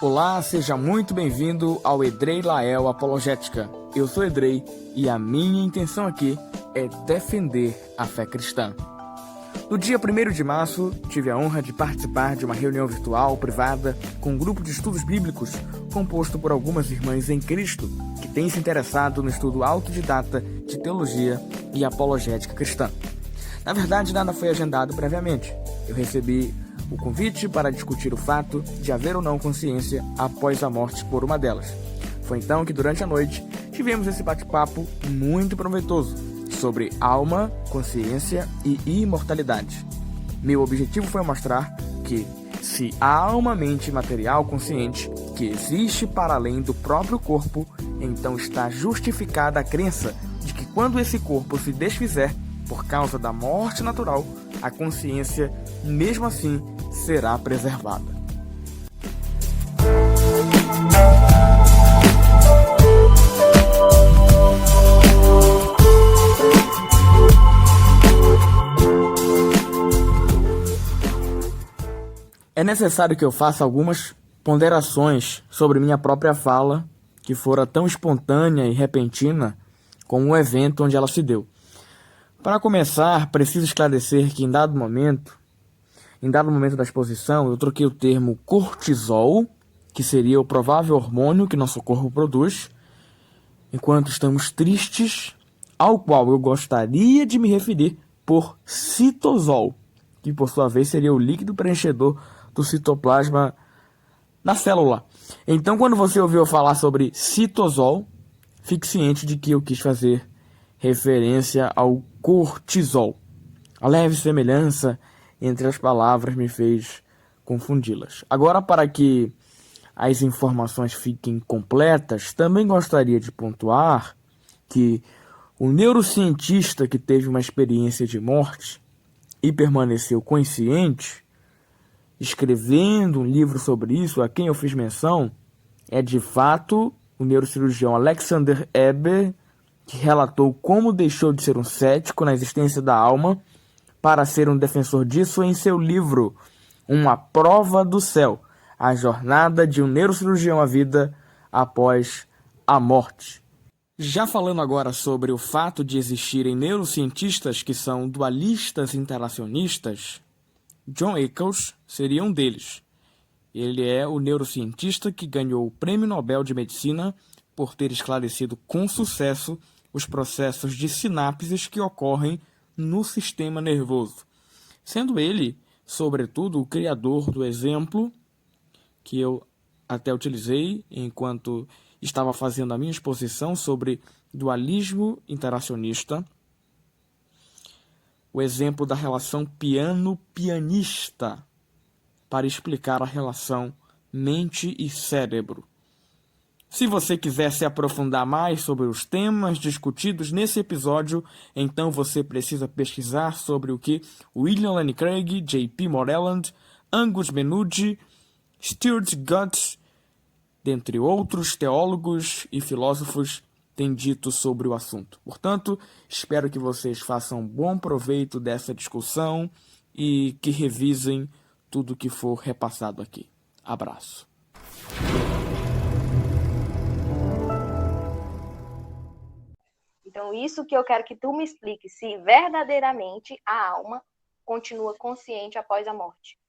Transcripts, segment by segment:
Olá, seja muito bem-vindo ao Edrei Lael Apologética. Eu sou Edrei e a minha intenção aqui é defender a fé cristã. No dia 1º de março, tive a honra de participar de uma reunião virtual privada com um grupo de estudos bíblicos composto por algumas irmãs em Cristo que têm se interessado no estudo autodidata de teologia e apologética cristã. Na verdade, nada foi agendado previamente. Eu recebi o convite para discutir o fato de haver ou não consciência após a morte por uma delas. Foi então que, durante a noite, tivemos esse bate-papo muito proveitoso sobre alma, consciência e imortalidade. Meu objetivo foi mostrar que, se há uma mente material consciente que existe para além do próprio corpo, então está justificada a crença de que quando esse corpo se desfizer por causa da morte natural, a consciência, mesmo assim, será preservada. É necessário que eu faça algumas ponderações sobre minha própria fala, que fora tão espontânea e repentina como o evento onde ela se deu. Para começar, preciso esclarecer que em dado momento da exposição, eu troquei o termo cortisol, que seria o provável hormônio que nosso corpo produz, enquanto estamos tristes, ao qual eu gostaria de me referir por citosol, que por sua vez seria o líquido preenchedor do citoplasma na célula. Então, quando você ouviu falar sobre citosol, fique ciente de que eu quis fazer referência ao cortisol. A leve semelhança entre as palavras me fez confundi-las. Agora, para que as informações fiquem completas, também gostaria de pontuar que o neurocientista que teve uma experiência de morte e permaneceu consciente, escrevendo um livro sobre isso, a quem eu fiz menção, é de fato o neurocirurgião Alexander Eber, que relatou como deixou de ser um cético na existência da alma para ser um defensor disso em seu livro Uma Prova do Céu, a jornada de um neurocirurgião à vida após a morte. Já falando agora sobre o fato de existirem neurocientistas que são dualistas interacionistas, John Eccles seria um deles. Ele é o neurocientista que ganhou o Prêmio Nobel de Medicina por ter esclarecido com sucesso os processos de sinapses que ocorrem no sistema nervoso, sendo ele, sobretudo, o criador do exemplo que eu até utilizei enquanto estava fazendo a minha exposição sobre dualismo interacionista, o exemplo da relação piano-pianista, para explicar a relação mente e cérebro. Se você quiser se aprofundar mais sobre os temas discutidos nesse episódio, então você precisa pesquisar sobre o que William Lane Craig, J.P. Moreland, Angus Menude, Stuart Gutz, dentre outros teólogos e filósofos, têm dito sobre o assunto. Portanto, espero que vocês façam bom proveito dessa discussão e que revisem tudo que for repassado aqui. Abraço. Então, isso que eu quero que tu me explique, se verdadeiramente a alma continua consciente após a morte.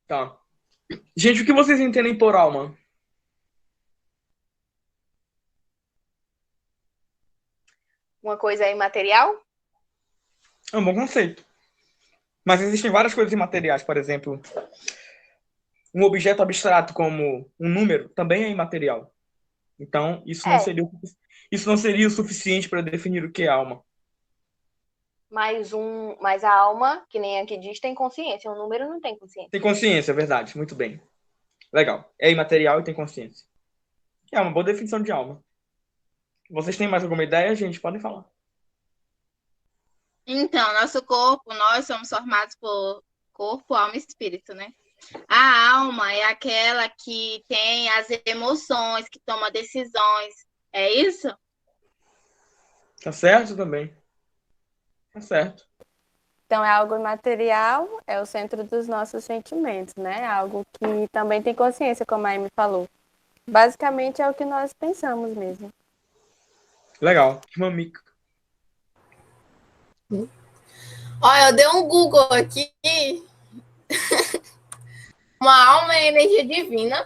Tá. Gente, o que vocês entendem por alma? Uma coisa imaterial? É um bom conceito. Mas existem várias coisas imateriais, por exemplo, um objeto abstrato como um número também é imaterial. Então, isso não seria o suficiente para definir o que é alma. Mas a alma, que nem aqui diz, tem consciência. O número não tem consciência. Tem consciência, é verdade. Muito bem. Legal. É imaterial e tem consciência. É uma boa definição de alma. Vocês têm mais alguma ideia, gente? Podem falar. Então, nosso corpo, nós somos formados por corpo, alma e espírito, né? A alma é aquela que tem as emoções, que toma decisões. É isso? Tá certo também. Tá certo. Então, é algo imaterial, é o centro dos nossos sentimentos, né? Algo que também tem consciência, como a Amy falou. Basicamente, é o que nós pensamos mesmo. Legal. Mamica. Olha, eu dei um Google aqui. Uma alma é energia divina,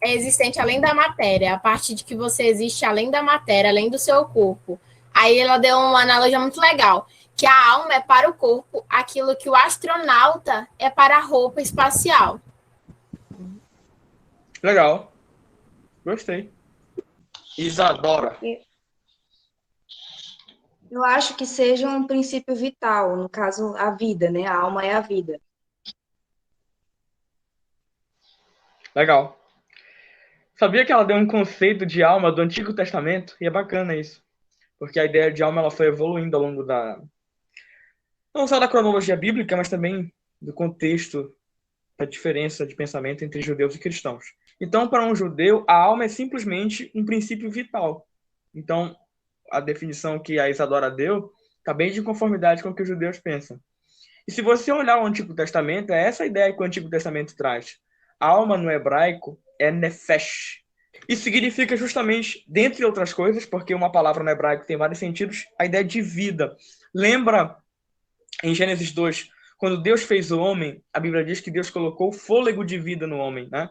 é existente além da matéria, a partir de que você existe além da matéria, além do seu corpo. Aí ela deu uma analogia muito legal, que a alma é para o corpo aquilo que o astronauta é para a roupa espacial. Legal. Gostei. Isadora. Eu acho que seja um princípio vital, no caso, a vida, né? A alma é a vida. Legal. Sabia que ela deu um conceito de alma do Antigo Testamento? E é bacana isso. Porque a ideia de alma ela foi evoluindo ao longo da... não só da cronologia bíblica, mas também do contexto, da diferença de pensamento entre judeus e cristãos. Então, para um judeu, a alma é simplesmente um princípio vital. Então, a definição que a Isadora deu está bem de conformidade com o que os judeus pensam. E se você olhar o Antigo Testamento, é essa ideia que o Antigo Testamento traz. A alma no hebraico é nefesh. Isso significa justamente, dentre outras coisas, porque uma palavra no hebraico tem vários sentidos, a ideia de vida. Lembra em Gênesis 2, quando Deus fez o homem, a Bíblia diz que Deus colocou fôlego de vida no homem, né?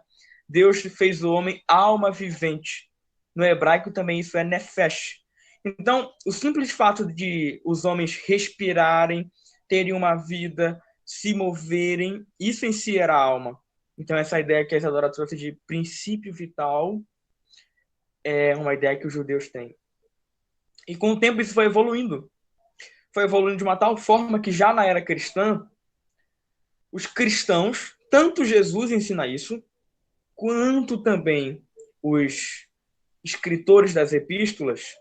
Deus fez o homem alma vivente. No hebraico também isso é nefesh. Então, o simples fato de os homens respirarem, terem uma vida, se moverem, isso em si era alma. Então, essa ideia que a Isadora trouxe de princípio vital é uma ideia que os judeus têm. E com o tempo isso foi evoluindo. Foi evoluindo de uma tal forma que já na era cristã, os cristãos, tanto Jesus ensina isso, quanto também os escritores das epístolas,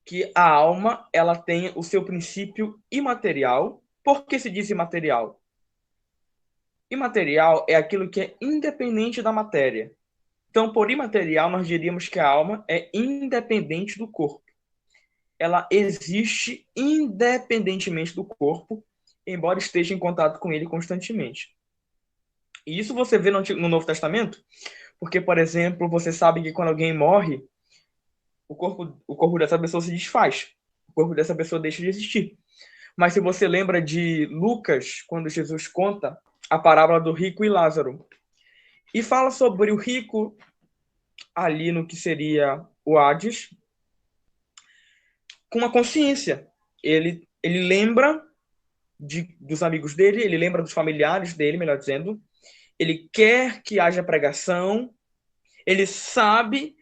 que a alma ela tem o seu princípio imaterial. Por que se diz imaterial? Imaterial é aquilo que é independente da matéria. Então, por imaterial, nós diríamos que a alma é independente do corpo. Ela existe independentemente do corpo, embora esteja em contato com ele constantemente. E isso você vê no Novo Testamento, porque, por exemplo, você sabe que quando alguém morre, o corpo dessa pessoa se desfaz. O corpo dessa pessoa deixa de existir. Mas se você lembra de Lucas, quando Jesus conta a parábola do rico e Lázaro, e fala sobre o rico ali no que seria o Hades, com uma consciência. Ele lembra dos amigos dele, ele lembra dos familiares dele, melhor dizendo. Ele quer que haja pregação. Ele sabe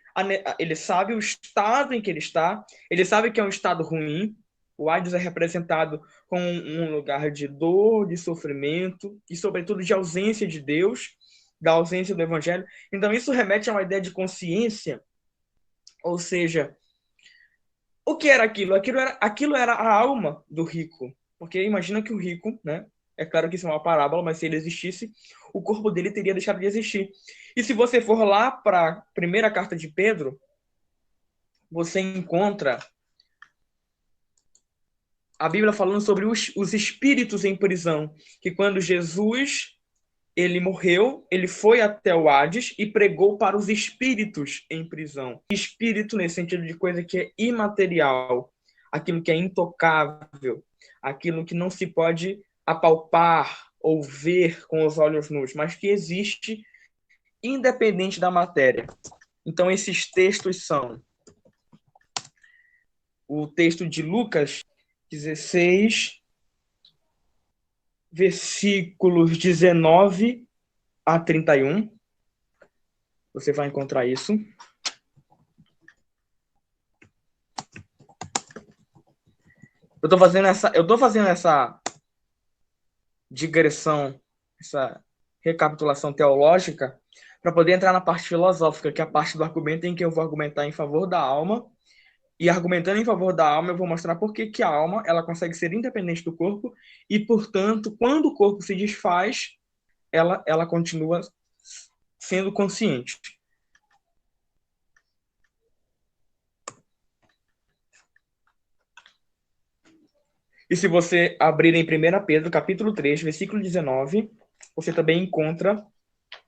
o estado em que ele está. Ele sabe que é um estado ruim. O Hades é representado como um lugar de dor, de sofrimento e, sobretudo, de ausência de Deus, da ausência do Evangelho. Então, isso remete a uma ideia de consciência. Ou seja, o que era aquilo? Aquilo era a alma do rico. Porque imagina que o rico, né? É claro que isso é uma parábola, mas se ele existisse, o corpo dele teria deixado de existir. E se você for lá para a primeira carta de Pedro, você encontra a Bíblia falando sobre os espíritos em prisão. Que quando Jesus ele morreu, ele foi até o Hades e pregou para os espíritos em prisão. Espírito nesse sentido de coisa que é imaterial, aquilo que é intocável, aquilo que não se pode apalpar ou ver com os olhos nus, mas que existe independente da matéria. Então esses textos são o texto de Lucas 16, versículos 19 a 31. Você vai encontrar isso. Eu tô fazendo essa digressão, essa recapitulação teológica, para poder entrar na parte filosófica, que é a parte do argumento em que eu vou argumentar em favor da alma. E argumentando em favor da alma, eu vou mostrar por que a alma ela consegue ser independente do corpo e, portanto, quando o corpo se desfaz, ela continua sendo consciente. E se você abrir em 1 Pedro, capítulo 3, versículo 19, você também encontra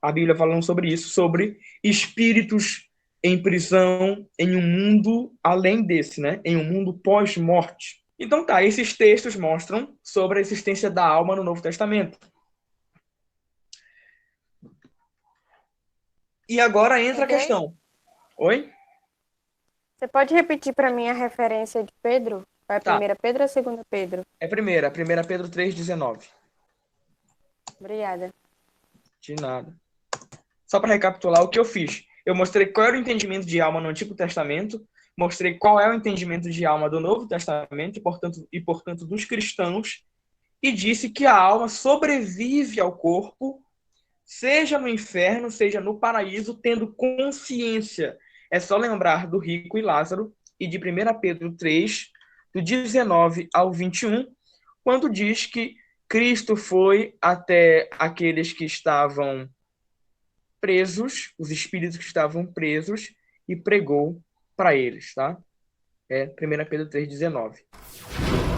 a Bíblia falando sobre isso, sobre espíritos em prisão em um mundo além desse, né? Em um mundo pós-morte. Então tá, esses textos mostram sobre a existência da alma no Novo Testamento. E agora entra a questão. Oi? Você pode repetir para mim a referência de Pedro? Vai Tá. 1 Pedro ou 2 Pedro? É 1 Pedro 3,19. Obrigada. De nada. Só para recapitular o que eu fiz. Eu mostrei qual era o entendimento de alma no Antigo Testamento, mostrei qual é o entendimento de alma do Novo Testamento portanto dos cristãos, e disse que a alma sobrevive ao corpo, seja no inferno, seja no paraíso, tendo consciência. É só lembrar do rico e Lázaro e de 1 Pedro 3, do 19 ao 21, quando diz que Cristo foi até aqueles que estavam presos, os espíritos que estavam presos, e pregou para eles, tá? É 1 Pedro 3,19.